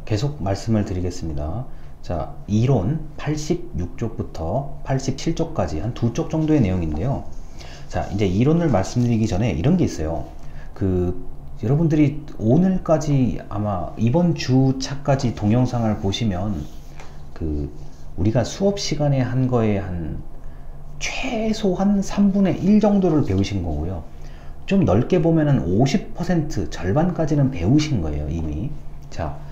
계속 말씀을 드리겠습니다. 자, 이론 86쪽부터 87쪽까지 한 2쪽 정도의 내용인데요. 자, 이제 이론을 말씀드리기 전에 이런 게 있어요. 여러분들이 오늘까지 아마 이번 주차까지 동영상을 보시면 우리가 수업 시간에 한 거에 한 최소한 3분의 1 정도를 배우신 거고요. 좀 넓게 보면은 50% 절반까지는 배우신 거예요, 이미. 자,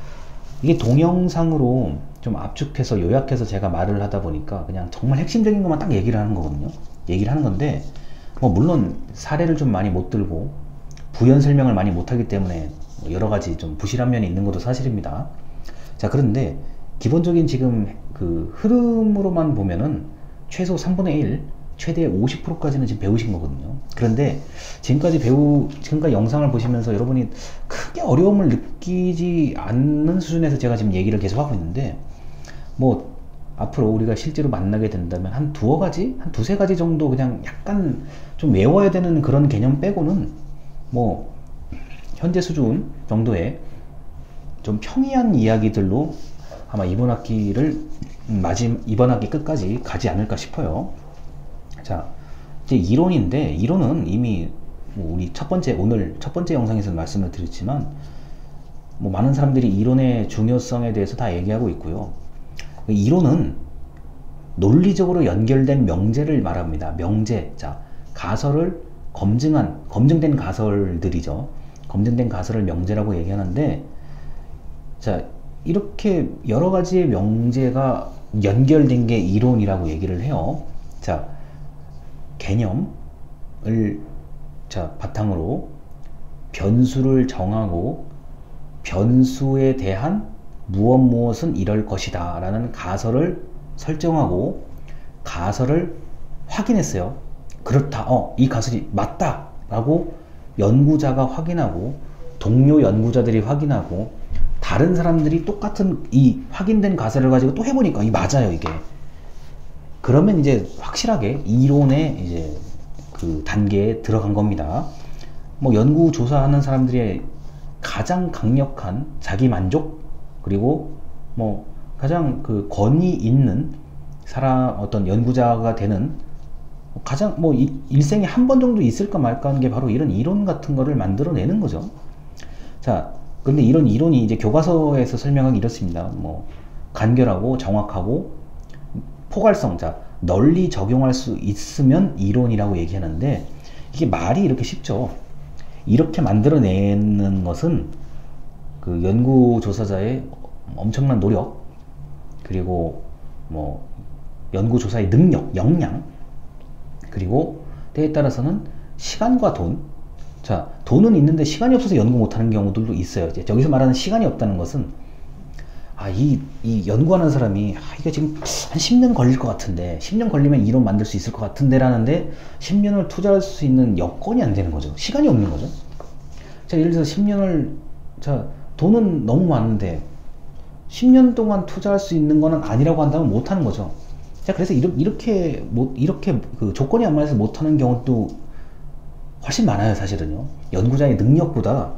이게 동영상으로 좀 압축해서 요약해서 제가 말을 하다 보니까 그냥 정말 핵심적인 것만 딱 얘기를 하는 거거든요. 얘기를 하는 건데, 뭐 물론 사례를 좀 많이 못 들고 부연 설명을 많이 못 하기 때문에 여러 가지 좀 부실한 면이 있는 것도 사실입니다. 자, 그런데 기본적인 지금 흐름으로만 보면은 최소 3분의 1, 최대 50%까지는 지금 배우신 거거든요. 그런데 지금까지 영상을 보시면서 여러분이 크게 어려움을 느끼지 않는 수준에서 제가 지금 얘기를 계속 하고 있는데, 뭐 앞으로 우리가 실제로 만나게 된다면 한 두세 가지 정도 그냥 약간 좀 외워야 되는 그런 개념 빼고는 뭐 현재 수준 정도의 좀 평이한 이야기들로 아마 이번 학기 끝까지 가지 않을까 싶어요. 자, 이제 이론인데, 이론은 이미 뭐 우리 오늘 첫 번째 영상에서 말씀을 드렸지만, 뭐 많은 사람들이 이론의 중요성에 대해서 다 얘기하고 있고요. 이론은 논리적으로 연결된 명제를 말합니다. 명제. 자, 가설을 검증된 가설들이죠. 검증된 가설을 명제라고 얘기하는데, 자, 이렇게 여러 가지의 명제가 연결된 게 이론이라고 얘기를 해요. 자, 개념을 바탕으로 변수를 정하고 변수에 대한 무엇은 이럴 것이다 라는 가설을 설정하고 가설을 확인했어요. 그렇다, 이 가설이 맞다 라고 연구자가 확인하고 동료 연구자들이 확인하고 다른 사람들이 똑같은 이 확인된 가설을 가지고 또 해보니까 이 맞아요, 이게. 그러면 이제 확실하게 이론의 이제 단계에 들어간 겁니다. 뭐 연구 조사하는 사람들의 가장 강력한 자기 만족, 그리고 뭐 가장 권위 있는 어떤 연구자가 되는 가장 일생에 한 번 정도 있을까 말까 하는 게 바로 이런 이론 같은 거를 만들어내는 거죠. 자, 근데 이런 이론이 이제 교과서에서 설명하기 이렇습니다. 뭐 간결하고 정확하고 포괄성, 자, 널리 적용할 수 있으면 이론이라고 얘기하는데, 이게 말이 이렇게 쉽죠. 이렇게 만들어내는 것은 연구조사자의 엄청난 노력, 그리고 뭐 연구조사의 능력, 역량, 그리고 때에 따라서는 시간과 돈. 자, 돈은 있는데 시간이 없어서 연구 못하는 경우들도 있어요. 이제 여기서 말하는 시간이 없다는 것은, 이 연구하는 사람이 이게 지금 한 10년 걸릴 것 같은데, 10년 걸리면 이론 만들 수 있을 것 같은데 라는데 10년을 투자할 수 있는 여건이 안 되는 거죠. 시간이 없는 거죠. 자, 예를 들어서 돈은 너무 많은데 10년 동안 투자할 수 있는 거는 아니라고 한다면 못 하는 거죠. 자, 그래서 이렇게 조건이 안 맞아서 못 하는 경우도 훨씬 많아요, 사실은요. 연구자의 능력보다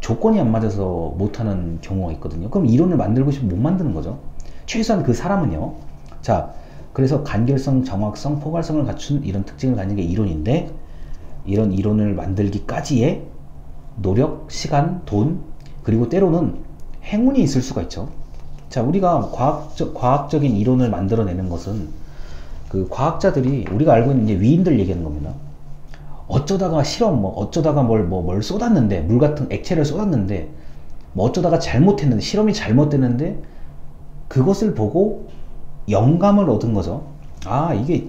조건이 안 맞아서 못하는 경우가 있거든요. 그럼 이론을 만들고 싶으면 못 만드는 거죠. 최소한 그 사람은요. 자, 그래서 간결성, 정확성, 포괄성을 갖춘 이런 특징을 가진 게 이론인데, 이런 이론을 만들기까지의 노력, 시간, 돈, 그리고 때로는 행운이 있을 수가 있죠. 자, 우리가 과학적인 이론을 만들어내는 것은 과학자들이, 우리가 알고 있는 이제 위인들 얘기하는 겁니다. 어쩌다가 어쩌다가 뭘 쏟았는데, 물 같은 액체를 쏟았는데, 어쩌다가 잘못했는데, 실험이 잘못됐는데, 그것을 보고 영감을 얻은 거죠. 이게,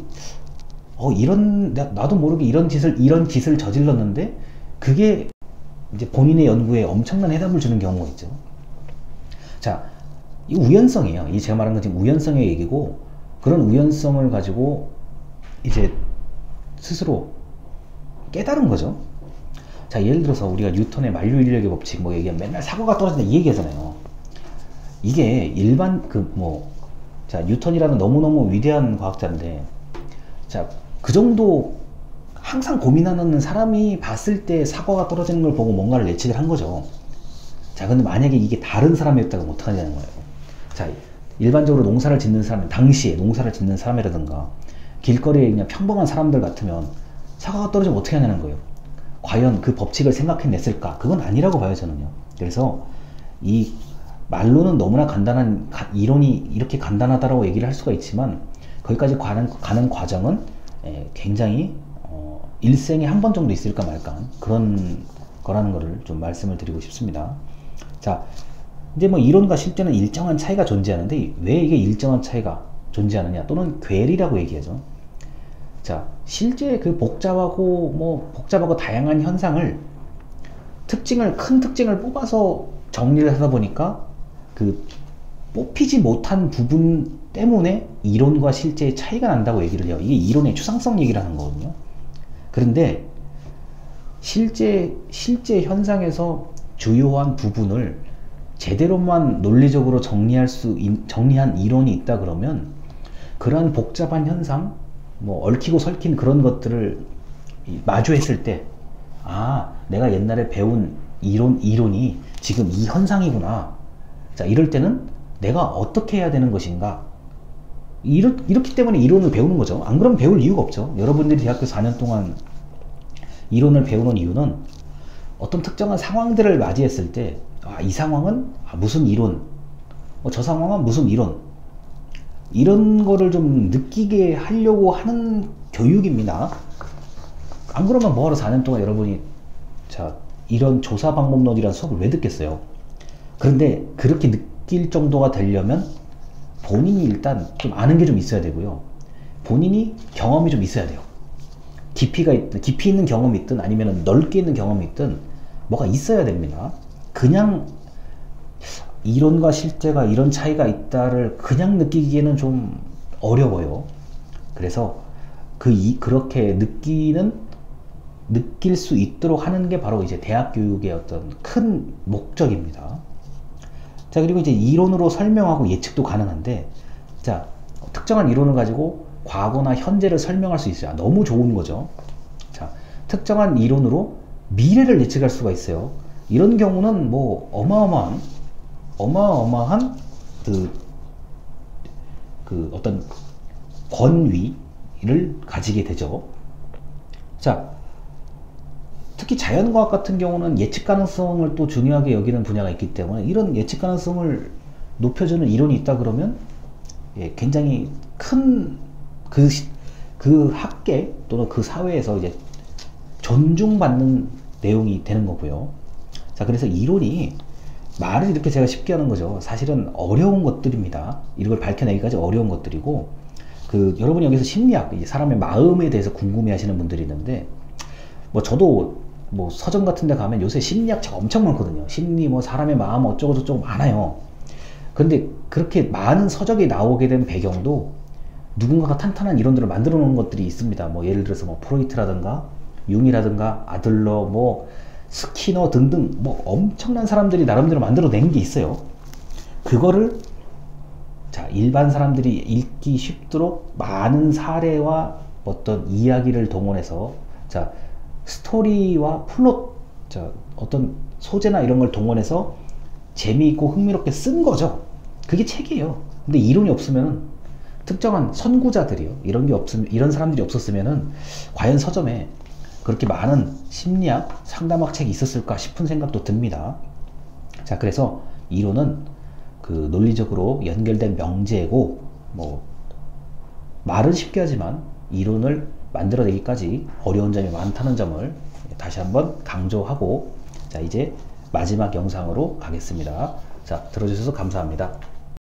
나도 모르게 이런 짓을 저질렀는데, 그게 이제 본인의 연구에 엄청난 해답을 주는 경우가 있죠. 자, 이 우연성이에요. 이 제가 말한 건 지금 우연성의 얘기고, 그런 우연성을 가지고 이제 스스로 깨달은 거죠. 자, 예를 들어서 우리가 뉴턴의 만류인력의 법칙 얘기하면 맨날 사고가 떨어진다 이 얘기하잖아요. 이게 자, 뉴턴이라는 너무너무 위대한 과학자인데, 자, 그 정도 항상 고민하는 사람이 봤을 때 사고가 떨어지는 걸 보고 뭔가를 예측을 한 거죠. 자, 근데 만약에 이게 다른 사람이었다면 어떡하냐는 거예요. 자, 일반적으로 농사를 짓는 사람, 당시에 농사를 짓는 사람이라든가 길거리에 그냥 평범한 사람들 같으면 사과가 떨어지면 어떻게 하냐는 거예요. 과연 그 법칙을 생각해냈을까? 그건 아니라고 봐요, 저는요. 그래서 이 말로는 너무나 간단한 이론이 이렇게 간단하다라고 얘기를 할 수가 있지만 거기까지 가는 과정은 굉장히 일생에 한 번 정도 있을까 말까 그런 거라는 거를 좀 말씀을 드리고 싶습니다. 자, 이제 뭐 이론과 실제는 일정한 차이가 존재하는데 왜 이게 일정한 차이가 존재하느냐 또는 괴리라고 얘기하죠. 자, 실제 그 복잡하고 다양한 현상을 큰 특징을 뽑아서 정리를 하다 보니까 그 뽑히지 못한 부분 때문에 이론과 실제의 차이가 난다고 얘기를 해요. 이게 이론의 추상성 얘기를 하는 거거든요. 그런데 실제 현상에서 주요한 부분을 제대로만 논리적으로 정리한 이론이 있다 그러면 그러한 복잡한 현상, 뭐 얽히고 설킨 그런 것들을 마주했을 때, 아, 내가 옛날에 배운 이론이 지금 이 현상이구나. 자, 이럴 때는 내가 어떻게 해야 되는 것인가? 이렇기 때문에 이론을 배우는 거죠. 안 그러면 배울 이유가 없죠. 여러분들이 대학교 4년 동안 이론을 배우는 이유는 어떤 특정한 상황들을 맞이했을 때, 아, 이 상황은 무슨 이론, 저 상황은 무슨 이론, 이런 거를 좀 느끼게 하려고 하는 교육입니다. 안 그러면 뭐하러 4년 동안 여러분이 이런 조사 방법론이라는 수업을 왜 듣겠어요? 그런데 그렇게 느낄 정도가 되려면 본인이 일단 좀 아는 게 좀 있어야 되고요. 본인이 경험이 좀 있어야 돼요. 깊이 있는 경험이 있든 아니면 넓게 있는 경험이 있든 뭐가 있어야 됩니다. 그냥 이론과 실제가 이런 차이가 있다를 그냥 느끼기에는 좀 어려워요. 그래서 그렇게 느낄 수 있도록 하는 게 바로 이제 대학 교육의 어떤 큰 목적입니다. 자, 그리고 이제 이론으로 설명하고 예측도 가능한데, 자, 특정한 이론을 가지고 과거나 현재를 설명할 수 있어요. 너무 좋은 거죠. 자, 특정한 이론으로 미래를 예측할 수가 있어요. 이런 경우는 뭐 어마어마한 그 어떤 권위를 가지게 되죠. 자, 특히 자연과학 같은 경우는 예측 가능성을 또 중요하게 여기는 분야가 있기 때문에 이런 예측 가능성을 높여주는 이론이 있다 그러면 굉장히 큰 그 학계 또는 그 사회에서 이제 존중받는 내용이 되는 거고요. 자, 그래서 이론이 말을 이렇게 제가 쉽게 하는 거죠. 사실은 어려운 것들입니다. 이걸 밝혀내기까지 어려운 것들이고, 여러분이 여기서 심리학, 사람의 마음에 대해서 궁금해 하시는 분들이 있는데, 저도 서점 같은 데 가면 요새 심리학 책 엄청 많거든요. 심리, 사람의 마음 어쩌고저쩌고 많아요. 근데 그렇게 많은 서적이 나오게 된 배경도 누군가가 탄탄한 이론들을 만들어 놓은 것들이 있습니다. 예를 들어서 프로이트라든가 융이라든가 아들러, 스키너 등등 엄청난 사람들이 나름대로 만들어낸 게 있어요. 그거를 일반 사람들이 읽기 쉽도록 많은 사례와 어떤 이야기를 동원해서 스토리와 플롯, 어떤 소재나 이런 걸 동원해서 재미있고 흥미롭게 쓴 거죠. 그게 책이에요. 근데 이론이 없으면 특정한 선구자들이요, 이런 사람들이 없었으면은 과연 서점에 그렇게 많은 심리학, 상담학 책이 있었을까 싶은 생각도 듭니다. 자, 그래서 이론은 논리적으로 연결된 명제고, 말은 쉽게 하지만 이론을 만들어내기까지 어려운 점이 많다는 점을 다시 한번 강조하고, 자, 이제 마지막 영상으로 가겠습니다. 자, 들어주셔서 감사합니다.